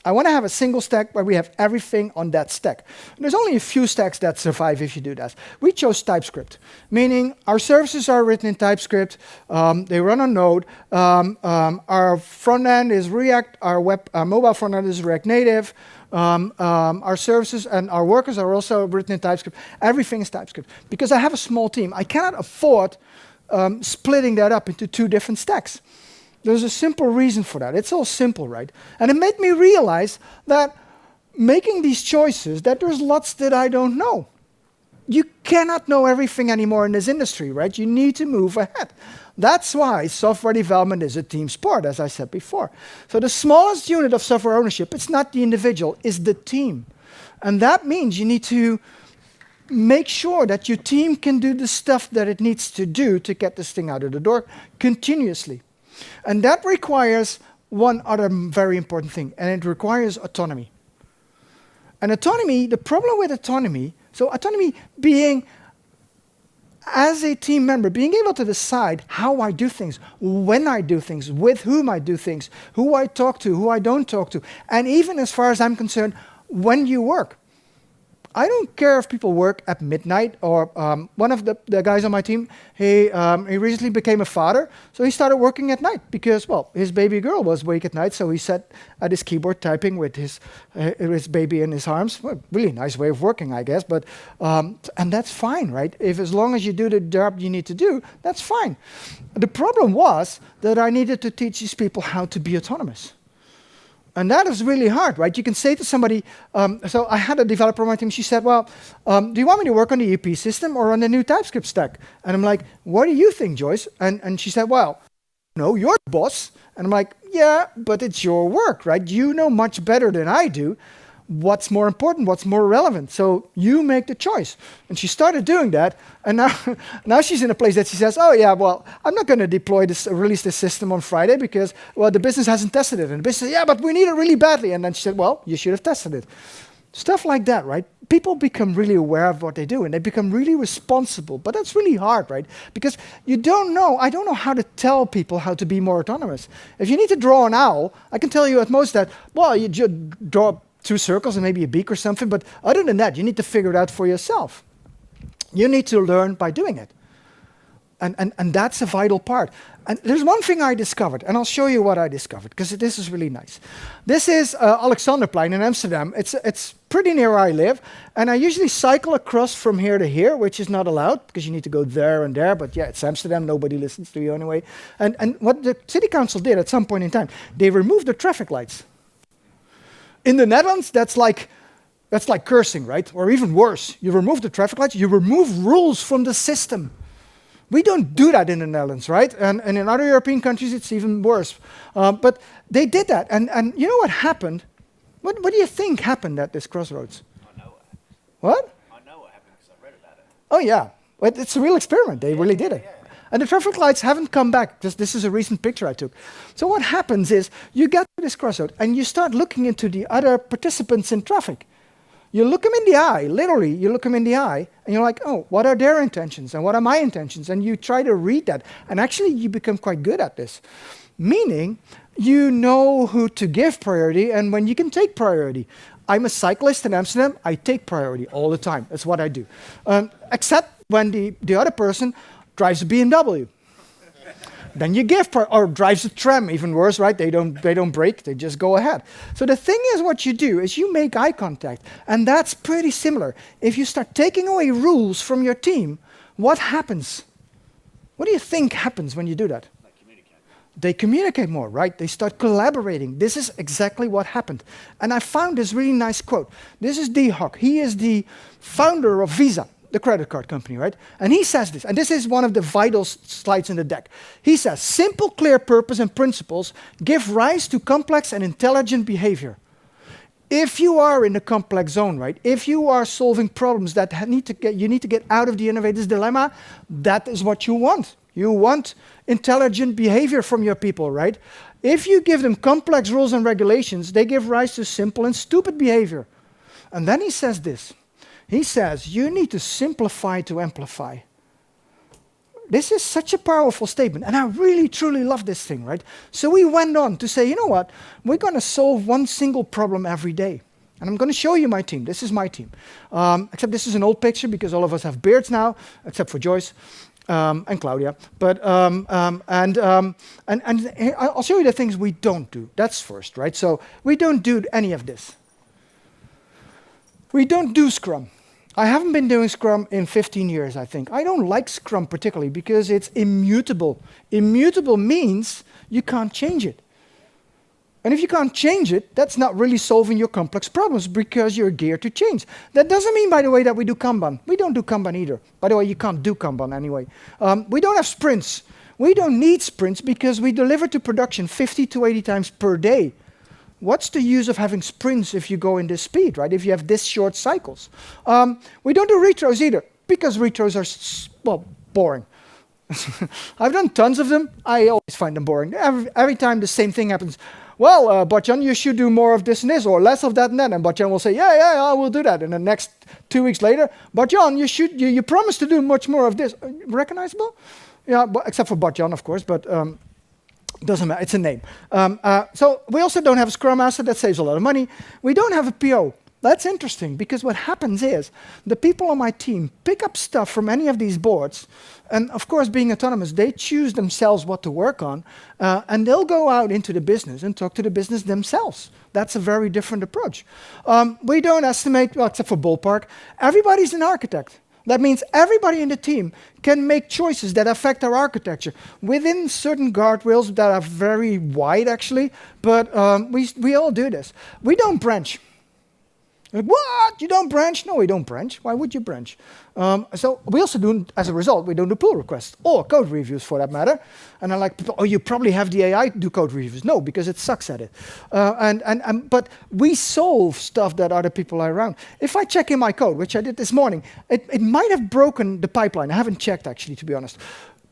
I want to have a single stack where we have everything on that stack. And there's only a few stacks that survive if you do that. We chose TypeScript, meaning our services are written in TypeScript. They run on Node. Our front end is React. Our mobile front end is React Native. Our services and our workers are also written in TypeScript. Everything is TypeScript. Because I have a small team, I cannot afford splitting that up into 2 different stacks. There's a simple reason for that. It's all simple, right? And it made me realize that making these choices, that there's lots that I don't know. You cannot know everything anymore in this industry, right? You need to move ahead. That's why software development is a team sport, as I said before. So the smallest unit of software ownership, it's not the individual, it's the team. And that means you need to make sure that your team can do the stuff that it needs to do to get this thing out of the door continuously. And that requires one other very important thing, and it requires autonomy. And autonomy, the problem with autonomy, so autonomy being, as a team member, being able to decide how I do things, when I do things, with whom I do things, who I talk to, who I don't talk to, and even as far as I'm concerned, when you work. I don't care if people work at midnight, or one of the guys on my team, he recently became a father, so he started working at night because, well, his baby girl was awake at night, so he sat at his keyboard typing with his baby in his arms. Well, really nice way of working, I guess, but and that's fine, right? If as long as you do the job you need to do, that's fine. The problem was that I needed to teach these people how to be autonomous. And that is really hard, right? You can say to somebody, so I had a developer on my team, she said, well, do you want me to work on the EP system or on the new TypeScript stack? And I'm like, what do you think, Joyce? And she said, well, no, you're the boss. And I'm like, yeah, but it's your work, right? You know much better than I do what's more important, what's more relevant. So you make the choice. And she started doing that. And now she's in a place that she says, oh yeah, well, I'm not going to release this system on Friday because, well, the business hasn't tested it. And the business said, yeah, but we need it really badly. And then she said, well, you should have tested it. Stuff like that, right? People become really aware of what they do and they become really responsible. But that's really hard, right? Because you don't know, I don't know how to tell people how to be more autonomous. If you need to draw an owl, I can tell you at most that, well, you just draw 2 circles and maybe a beak or something, but other than that, you need to figure it out for yourself. You need to learn by doing it. And that's a vital part. And there's one thing I discovered, and I'll show you what I discovered, because this is really nice. This is Alexanderplein in Amsterdam. It's pretty near where I live, and I usually cycle across from here to here, which is not allowed, because you need to go there and there, but yeah, it's Amsterdam, nobody listens to you anyway. And what the city council did at some point in time, they removed the traffic lights. In the Netherlands, that's like cursing, right? Or even worse, you remove the traffic lights, you remove rules from the system. We don't do that in the Netherlands, right? And in other European countries, it's even worse. But they did that, and you know what happened? What do you think happened at this crossroads? I know what happened. What? I know what happened because I read about it. Oh yeah, but it's a real experiment. They really did it. Yeah. And the traffic lights haven't come back. This is a recent picture I took. So what happens is you get to this crossroad and you start looking into the other participants in traffic. You look them in the eye, literally, you look them in the eye, and you're like, oh, what are their intentions and what are my intentions? And you try to read that. And actually, you become quite good at this. Meaning, you know who to give priority and when you can take priority. I'm a cyclist in Amsterdam, I take priority all the time. That's what I do. Except when the other person drives a BMW. Then you give, or drives a tram, even worse, right? They don't brake, they just go ahead. So the thing is, what you do is you make eye contact, and that's pretty similar. If you start taking away rules from your team, what happens? What do you think happens when you do that? They communicate more, right? They start collaborating. This is exactly what happened. And I found this really nice quote. This is D. Hock. He is the founder of Visa, the credit card company, right? And he says this, and this is one of the vital slides in the deck. He says, simple, clear purpose and principles give rise to complex and intelligent behavior. If you are in a complex zone, right? If you are solving problems that you need to get out of the innovator's dilemma, that is what you want. You want intelligent behavior from your people, right? If you give them complex rules and regulations, they give rise to simple and stupid behavior. And then he says this. He says, you need to simplify to amplify. This is such a powerful statement, and I really, truly love this thing, right? So we went on to say, you know what? We're going to solve one single problem every day. And I'm going to show you my team. This is my team. Except this is an old picture because all of us have beards now, except for Joyce and Claudia. But and I'll show you the things we don't do. That's first, right? So we don't do any of this. We don't do Scrum. I haven't been doing Scrum in 15 years, I think. I don't like Scrum particularly because it's immutable. Immutable means you can't change it. And if you can't change it, that's not really solving your complex problems because you're geared to change. That doesn't mean, by the way, that we do Kanban. We don't do Kanban either. By the way, you can't do Kanban anyway. We don't have sprints. We don't need sprints because we deliver to production 50 to 80 times per day. What's the use of having sprints if you go in this speed, right? If you have this short cycles. We don't do retros either because retros are, boring. I've done tons of them. I always find them boring. Every time the same thing happens. Well, Botjan, you should do more of this and this, or less of that and that. And Botjan will say, yeah, I will do that. And the next 2 weeks later, Botjan, you promised to do much more of this. Recognizable? Yeah, except for Botjan, of course, but doesn't matter. It's a name. So we also don't have a Scrum Master. That saves a lot of money. We don't have a PO. That's interesting, because what happens is the people on my team pick up stuff from any of these boards, and of course, being autonomous, they choose themselves what to work on, and they'll go out into the business and talk to the business themselves. That's a very different approach. We don't estimate, well, except for ballpark, everybody's an architect. That means everybody in the team can make choices that affect our architecture within certain guardrails that are very wide, actually, but we all do this. We don't branch. Like, what? You don't branch? No, we don't branch. Why would you branch? So we also do, as a result, we don't do pull requests or code reviews for that matter. And I'm like, oh, you probably have the AI do code reviews. No, because it sucks at it. But we solve stuff that other people are around. If I check in my code, which I did this morning, it might have broken the pipeline. I haven't checked, actually, to be honest.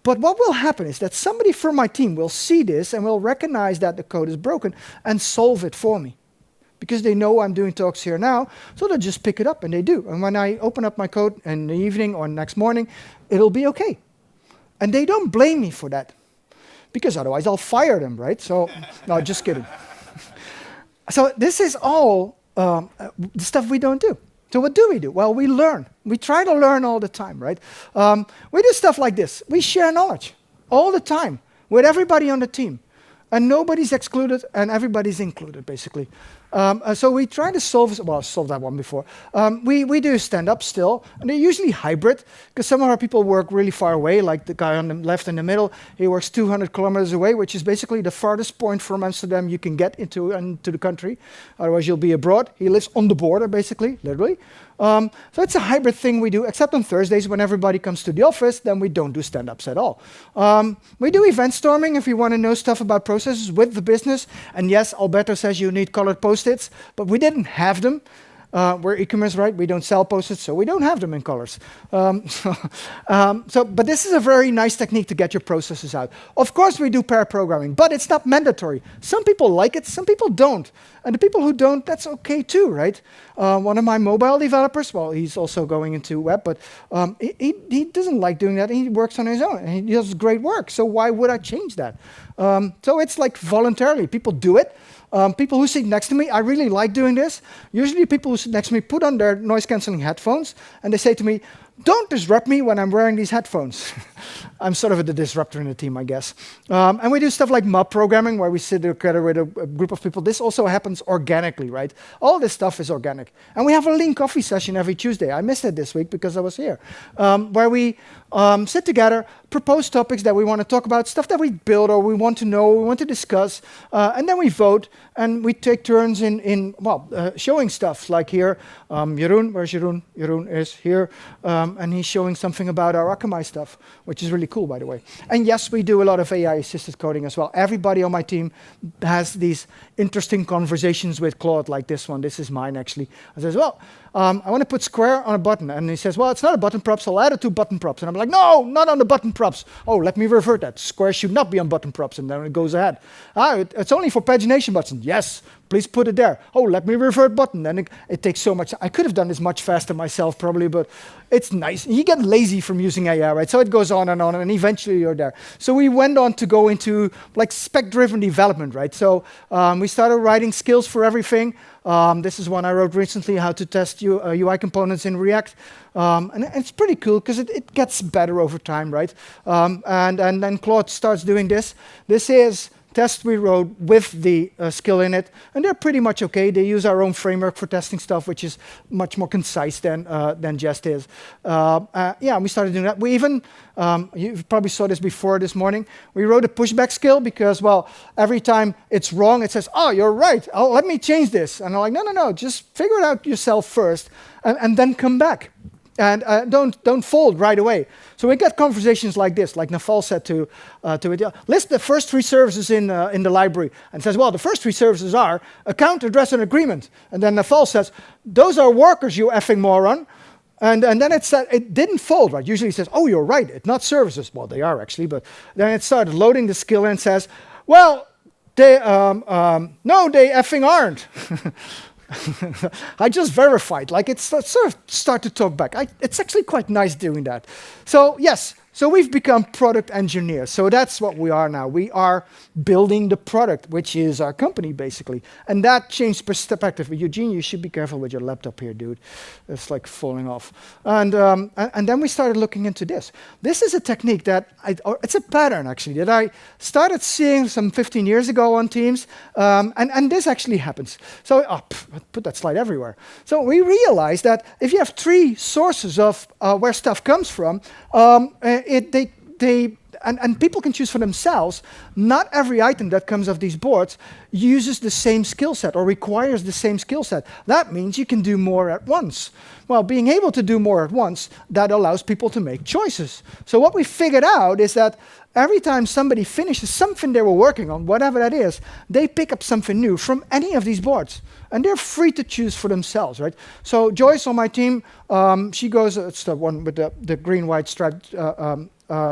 But what will happen is that somebody from my team will see this and will recognize that the code is broken and solve it for me. Because they know I'm doing talks here now, so they'll just pick it up, and they do. And when I open up my code in the evening or next morning, it'll be okay. And they don't blame me for that, because otherwise I'll fire them, right? So, no, just kidding. So this is all the stuff we don't do. So what do? Well, we learn. We try to learn all the time, right? We do stuff like this. We share knowledge all the time with everybody on the team. And nobody's excluded, and everybody's included, basically. So we try to solve that one before. We do stand-up still, and they're usually hybrid, because some of our people work really far away, like the guy on the left in the middle. He works 200 kilometers away, which is basically the farthest point from Amsterdam you can get into the country. Otherwise, you'll be abroad. He lives on the border, basically, literally. So it's a hybrid thing we do, except on Thursdays when everybody comes to the office, then we don't do stand-ups at all. We do event storming if you want to know stuff about processes with the business. And yes, Alberto says you need colored post-its, but we didn't have them. We're e-commerce, right? We don't sell post-its, so we don't have them in colors. But this is a very nice technique to get your processes out. Of course, we do pair programming, but it's not mandatory. Some people like it, some people don't. And the people who don't, that's okay too, right? One of my mobile developers, well, he's also going into web, but he doesn't like doing that. He works on his own, and he does great work. So why would I change that? So it's like voluntarily. People do it. People who sit next to me, I really like doing this. Usually people who sit next to me put on their noise-canceling headphones, and they say to me, don't disrupt me when I'm wearing these headphones. I'm sort of the disruptor in the team, I guess. And we do stuff like mob programming, where we sit together with a group of people. This also happens organically, right? All this stuff is organic. And we have a lean coffee session every Tuesday. I missed it this week because I was here, where we sit together, propose topics that we want to talk about, stuff that we build or we want to know, we want to discuss, and then we vote, and we take turns in showing stuff. Like here, Jeroen, where's Jeroen? Jeroen is here, and he's showing something about our Akamai stuff, which is really cool, by the way. And yes, we do a lot of AI-assisted coding as well. Everybody on my team has these interesting conversations with Claude, like this one. This is mine, actually. I says, well, I want to put square on a button. And he says, well, it's not a button prop, so I'll add it to button props. And I'm like, no, not on the button props. Oh, let me revert that. Square should not be on button props. And then it goes ahead. It's only for pagination buttons. Yes, please put it there. Oh, let me revert button. And it takes so much. I could have done this much faster myself, probably, but it's nice. You get lazy from using AI, right? So it goes on, and eventually you're there. So we went on to go into like spec-driven development, right? So we started writing skills for everything. This is one I wrote recently, how to test UI components in React. And it's pretty cool because it gets better over time, right? And then Claude starts doing this. This is tests we wrote with the skill in it, and they're pretty much okay. They use our own framework for testing stuff, which is much more concise than Jest is. Yeah, we started doing that. We even, you probably saw this before this morning, we wrote a pushback skill because, well, every time it's wrong, it says, oh, you're right, let me change this. And I'm like, no, just figure it out yourself first, and then come back. And don't fold right away. So we get conversations like this, like Naval said to it. List the first 3 services in the library, and says, well, the first 3 services are account, address, and agreement. And then Naval says, those are workers, you effing moron. And then it said it didn't fold, right? Usually it says, oh, you're right, it's not services. Well, they are actually, but then it started loading the skill and says, well, they no, they effing aren't. I just verified, like it's sort of start to talk back. It's actually quite nice doing that. So yes, so we've become product engineers. So that's what we are now. We are building the product, which is our company basically. And that changed perspective. Eugene, you should be careful with your laptop here, dude. It's like falling off. And then we started looking into this. This is a technique that, it's a pattern actually, that I started seeing some 15 years ago on Teams. And this actually happens. So, I put that slide everywhere. So we realized that if you have 3 sources of where stuff comes from, and people can choose for themselves, not every item that comes off these boards uses the same skill set or requires the same skill set. That means you can do more at once. Well, being able to do more at once, that allows people to make choices. So what we figured out is that every time somebody finishes something they were working on, whatever that is, they pick up something new from any of these boards. And they're free to choose for themselves, right? So Joyce on my team, she goes, it's the one with the green, white striped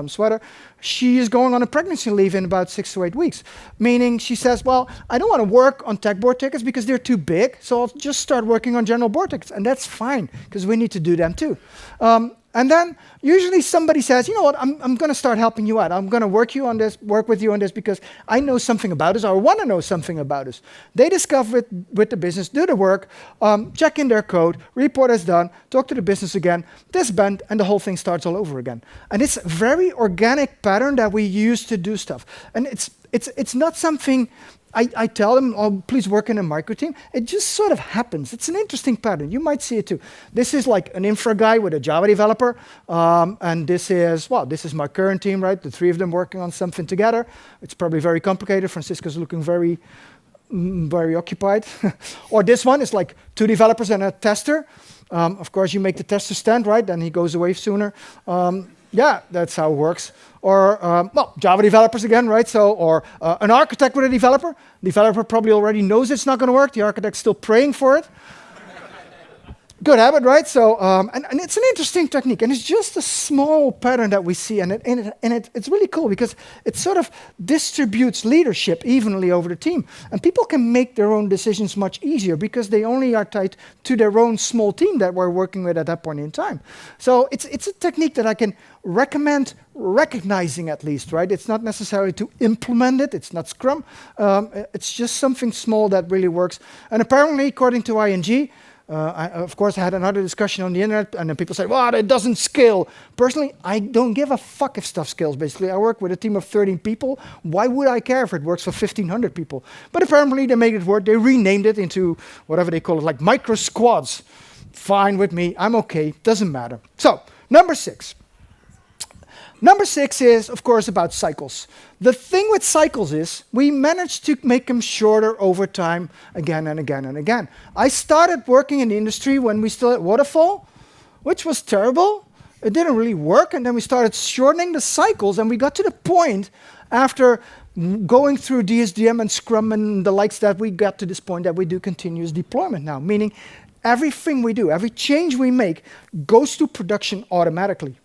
sweater. She is going on a pregnancy leave in about 6 to 8 weeks, meaning she says, well, I don't want to work on tech board tickets because they're too big, so I'll just start working on general board tickets. And that's fine, because we need to do them too. And then usually somebody says, you know what, I'm going to start helping you out. I'm going to work with you on this because I know something about this or want to know something about this. They discover it with the business, do the work, check in their code, report is done, talk to the business again, disband, and the whole thing starts all over again. And it's a very organic pattern that we use to do stuff. And it's not something I tell them, oh, please work in a micro team. It just sort of happens. It's an interesting pattern. You might see it too. This is like an infra guy with a Java developer. And this is my current team, right? The 3 of them working on something together. It's probably very complicated. Francisco's looking very occupied. Or this one is like 2 developers and a tester. Of course, you make the tester stand, right? Then he goes away sooner. Yeah, that's how it works. Or, well, Java developers again, right? So, or an architect with a developer. Developer probably already knows it's not going to work. The architect's still praying for it. Good habit, right? So, and it's an interesting technique, and it's just a small pattern that we see, and it's really cool because it sort of distributes leadership evenly over the team, and people can make their own decisions much easier because they only are tied to their own small team that we're working with at that point in time. So it's a technique that I can recommend recognizing at least, right? It's not necessary to implement it. It's not Scrum. It's just something small that really works, and apparently, according to ING. Of course, I had another discussion on the internet, and then people say, well, it doesn't scale. Personally, I don't give a fuck if stuff scales, basically. I work with a team of 13 people. Why would I care if it works for 1,500 people? But apparently, they made it work. They renamed it into whatever they call it, like micro squads. Fine with me. I'm okay. Doesn't matter. So, number 6. Number 6 is, of course, about cycles. The thing with cycles is we managed to make them shorter over time again and again and again. I started working in the industry when we still had waterfall, which was terrible. It didn't really work, and then we started shortening the cycles, and we got to the point after going through DSDM and Scrum and the likes that we got to this point that we do continuous deployment now, meaning everything we do, every change we make goes to production automatically.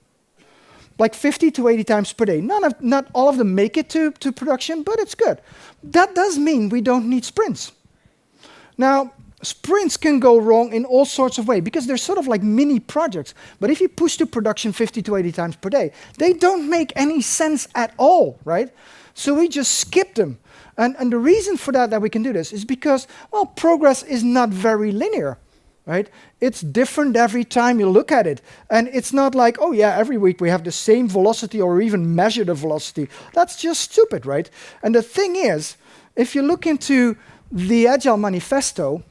Like 50 to 80 times per day. Not all of them make it to production, but it's good. That does mean we don't need sprints. Now, sprints can go wrong in all sorts of ways because they're sort of like mini projects. But if you push to production 50 to 80 times per day, they don't make any sense at all, right? So we just skip them. And the reason for that we can do this is because, well, progress is not very linear. right? It's different every time you look at it. And it's not like, oh yeah, every week we have the same velocity or even measure the velocity. That's just stupid, right? And the thing is, if you look into the Agile Manifesto,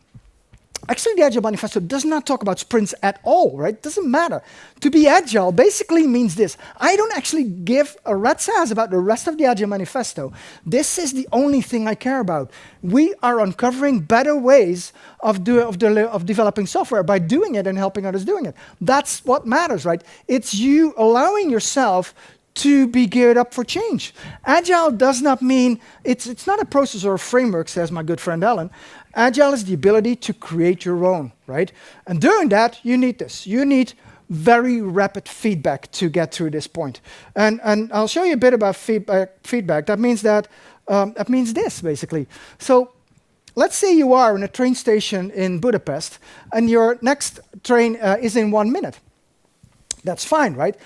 actually, the Agile Manifesto does not talk about sprints at all, right? Doesn't matter. To be agile basically means this. I don't actually give a rat's ass about the rest of the Agile Manifesto. This is the only thing I care about. We are uncovering better ways of developing software by doing it and helping others doing it. That's what matters, right? It's you allowing yourself to be geared up for change. Agile does not mean, it's not a process or a framework, says my good friend Alan. Agile is the ability to create your own, right? And doing that, you need this. You need very rapid feedback to get through this point. And I'll show you a bit about feedback. That means this, basically. So let's say you are in a train station in Budapest, and your next train is in 1 minute. That's fine, right?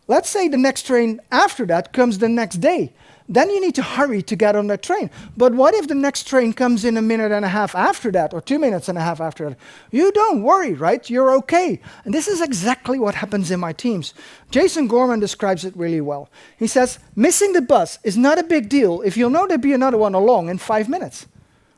Let's say the next train after that comes the next day. Then you need to hurry to get on that train. But what if the next train comes in 1.5 minutes after that, or 2.5 minutes after that? You don't worry, right? You're okay. And this is exactly what happens in my teams. Jason Gorman describes it really well. He says, missing the bus is not a big deal if you'll know there'll be another one along in 5 minutes,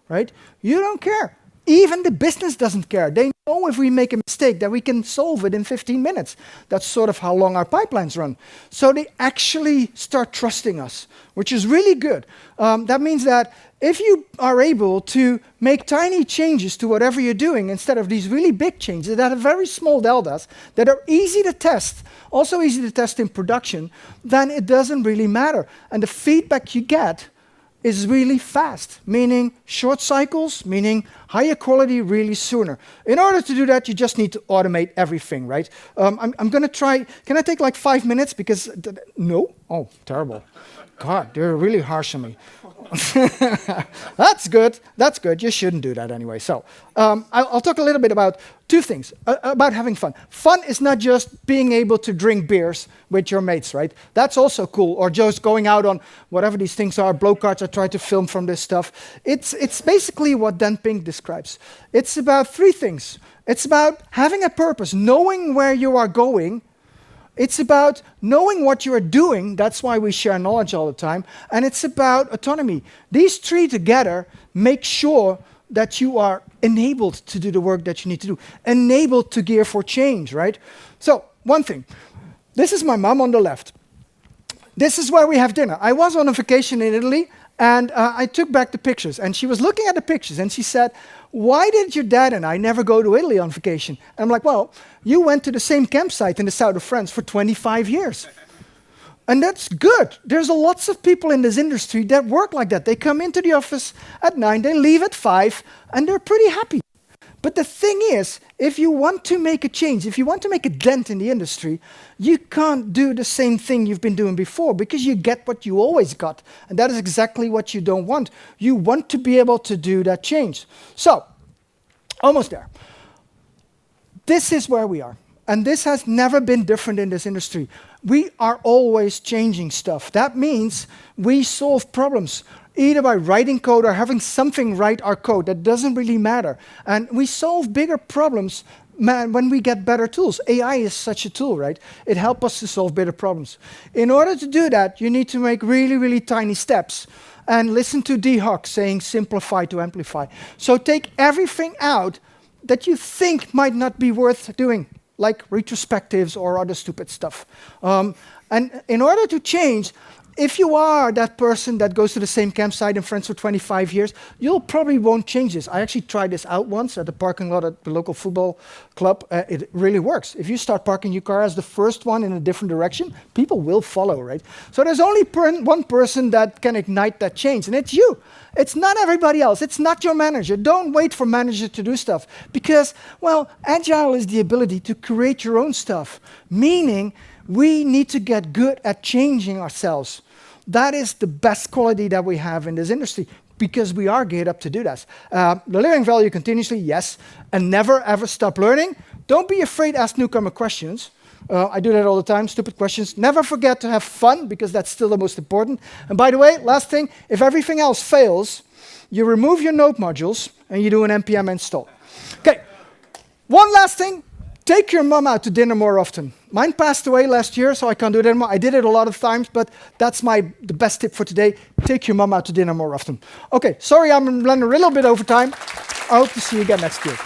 right? You don't care. Even the business doesn't care. They know if we make a mistake that we can solve it in 15 minutes. That's sort of how long our pipelines run. So they actually start trusting us, which is really good. That means that if you are able to make tiny changes to whatever you're doing instead of these really big changes that have very small deltas that are easy to test, also easy to test in production, then it doesn't really matter. And the feedback you get is really fast, meaning short cycles, meaning higher quality really sooner. In order to do that, you just need to automate everything, right? I'm going to try, can I take like 5 minutes? Because, no? Oh, terrible. God, they're really harsh on me. That's good. That's good. You shouldn't do that anyway. So I'll talk a little bit about two things, about having fun. Fun is not just being able to drink beers with your mates, right? That's also cool. Or just going out on whatever these things are, blow cards. I try to film from this stuff. It's basically what Dan Pink describes. It's about three things. It's about having a purpose, knowing where you are going. It's about knowing what you are doing. That's why we share knowledge all the time. And it's about autonomy. These three together make sure that you are enabled to do the work that you need to do, enabled to gear for change, right? So, one thing. This is my mom on the left. This is where we have dinner. I was on a vacation in Italy, and I took back the pictures. And she was looking at the pictures, and she said, why did your dad and I never go to Italy on vacation? And I'm like, well, you went to the same campsite in the south of France for 25 years. And that's good. There's lots of people in this industry that work like that. They come into the office at 9, they leave at 5, and they're pretty happy. But the thing is, if you want to make a change, if you want to make a dent in the industry, you can't do the same thing you've been doing before because you get what you always got. And that is exactly what you don't want. You want to be able to do that change. So, almost there. This is where we are. And this has never been different in this industry. We are always changing stuff. That means we solve problems, either by writing code or having something write our code. That doesn't really matter. And we solve bigger problems when we get better tools. AI is such a tool, right? It helps us to solve better problems. In order to do that, you need to make really, really tiny steps. And listen to D. Hock saying simplify to amplify. So take everything out that you think might not be worth doing, like retrospectives or other stupid stuff. And in order to change, if you are that person that goes to the same campsite in France for 25 years, you'll probably won't change this. I actually tried this out once at the parking lot at the local football club. It really works. If you start parking your car as the first one in a different direction, people will follow, right? So there's only one person that can ignite that change, and it's you. It's not everybody else. It's not your manager. Don't wait for manager to do stuff because, well, agile is the ability to create your own stuff, meaning we need to get good at changing ourselves. That is the best quality that we have in this industry because we are geared up to do that. Delivering value continuously, yes, and never ever stop learning. Don't be afraid to ask newcomer questions. I do that all the time, stupid questions. Never forget to have fun because that's still the most important. And by the way, last thing, if everything else fails, you remove your node modules and you do an npm install. Okay. One last thing. Take your mom out to dinner more often. Mine passed away last year, so I can't do it anymore. I did it a lot of times, but that's the best tip for today. Take your mom out to dinner more often. Okay, sorry I'm running a little bit over time. I hope to see you again next year.